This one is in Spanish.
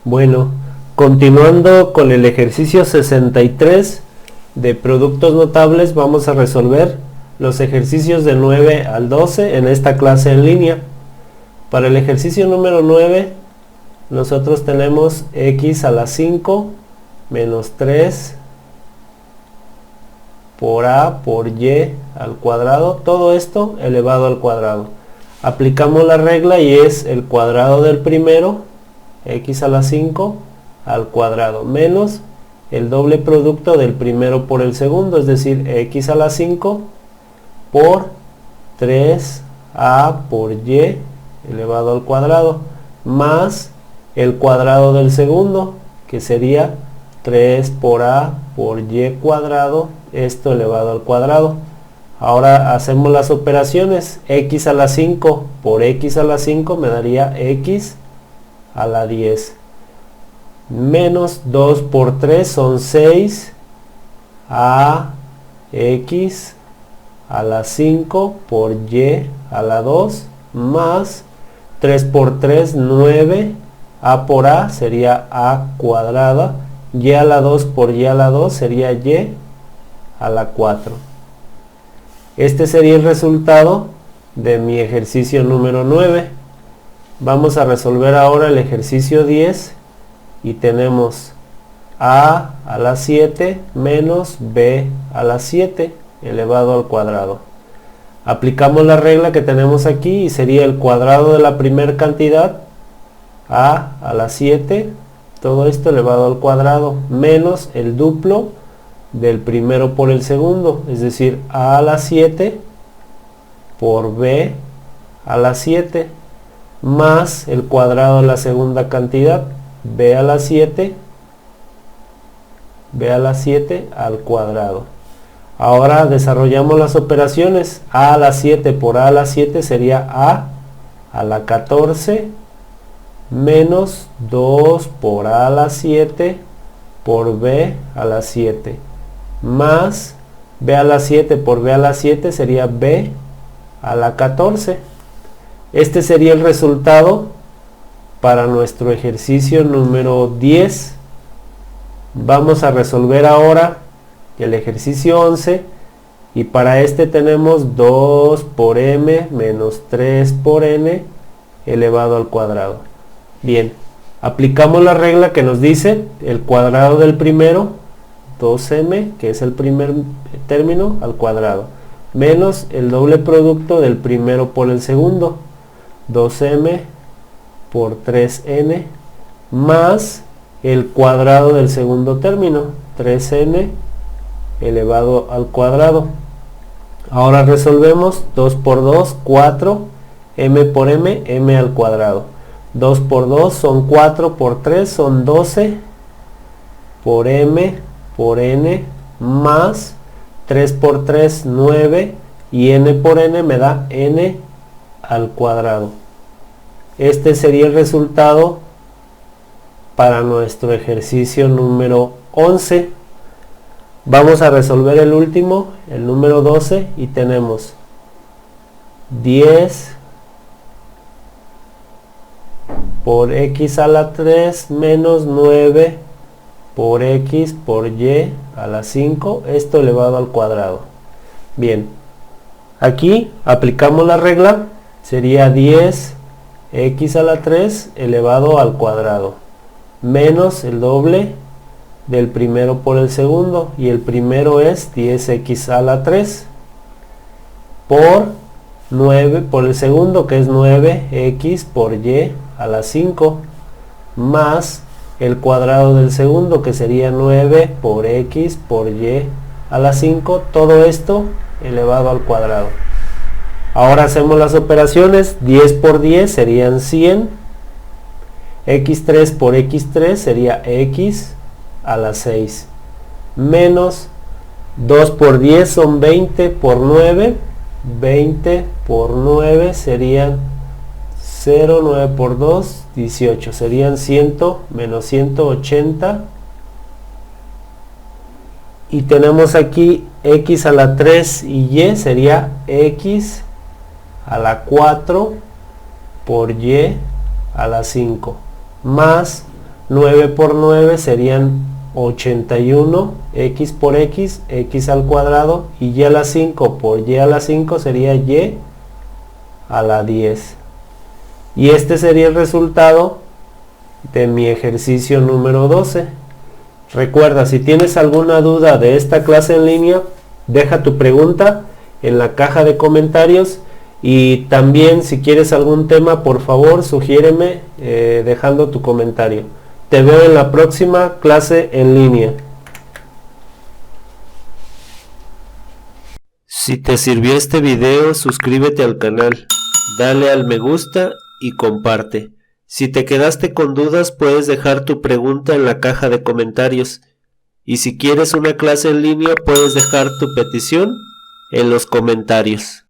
Bueno, continuando con el ejercicio 63 de productos notables, vamos a resolver los ejercicios del 9 al 12 en esta clase en línea. Para el ejercicio número 9, nosotros tenemos x a la 5 menos 3 por a por y al cuadrado, todo esto elevado al cuadrado. Aplicamos la regla y es el cuadrado del primero, x a la 5 al cuadrado, menos el doble producto del primero por el segundo, es decir, x a la 5 por 3a por y elevado al cuadrado, más el cuadrado del segundo, que sería 3 por a por y cuadrado, esto elevado al cuadrado. Ahora hacemos las operaciones, x a la 5 por x a la 5 me daría x a la 10, menos 2 por 3 son 6 a x a la 5 por y a la 2, más 3 por 3, 9, a por a sería a cuadrada, y a la 2 por y a la 2 sería y a la 4. Este sería el resultado de mi ejercicio número 9. Vamos a resolver ahora el ejercicio 10 y tenemos a la 7 menos b a la 7 elevado al cuadrado. Aplicamos la regla que tenemos aquí y sería el cuadrado de la primera cantidad, a la 7, todo esto elevado al cuadrado, menos el duplo del primero por el segundo, es decir, a la 7 por b a la 7, más el cuadrado de la segunda cantidad, b a la 7 al cuadrado. Ahora desarrollamos las operaciones, a la 7 por a la 7 sería a la 14 menos 2 por a la 7 por b a la 7, más b a la 7 por b a la 7 sería b a la 14. Este sería el resultado para nuestro ejercicio número 10. Vamos a resolver ahora el ejercicio 11 y para este tenemos 2 por m menos 3 por n elevado al cuadrado. Bien, aplicamos la regla que nos dice el cuadrado del primero, 2m, que es el primer término, al cuadrado, menos el doble producto del primero por el segundo, 2m por 3n, más el cuadrado del segundo término, 3n elevado al cuadrado. Ahora resolvemos, 2 por 2, 4, m por m, m al cuadrado. 2 por 2 son 4 por 3 son 12 por m por n, más 3 por 3, 9, y n por n me da n al cuadrado. Este sería el resultado para nuestro ejercicio número 11. Vamos a resolver el último, el número 12, y tenemos 10 por x a la 3 menos 9 por x por y a la 5, esto elevado al cuadrado. Bien, aquí aplicamos la regla, sería 10 x a la 3 elevado al cuadrado, menos el doble del primero por el segundo, y el primero es 10x a la 3 por 9 por el segundo, que es 9x por y a la 5, más el cuadrado del segundo, que sería 9 por x por y a la 5, todo esto elevado al cuadrado. Ahora hacemos las operaciones, 10 por 10 serían 100, x3 por x3 sería x a la 6, menos 2 por 10 son 20 por 9, 20 por 9 serían 0, 9 por 2, 18, serían 100 menos 180 y tenemos aquí x a la 3 y y sería x a la 4 por y a la 5 más 9 por 9 serían 81, x por x, x al cuadrado, y a la 5 por y a la 5 sería y a la 10. Y este sería el resultado de mi ejercicio número 12. Recuerda, si tienes alguna duda de esta clase en línea, deja tu pregunta en la caja de comentarios, y también si quieres algún tema, por favor sugiéreme dejando tu comentario. Te veo en la próxima clase en línea. Si te sirvió este video, suscríbete al canal, dale al me gusta y comparte. Si te quedaste con dudas, puedes dejar tu pregunta en la caja de comentarios. Y si quieres una clase en línea, puedes dejar tu petición en los comentarios.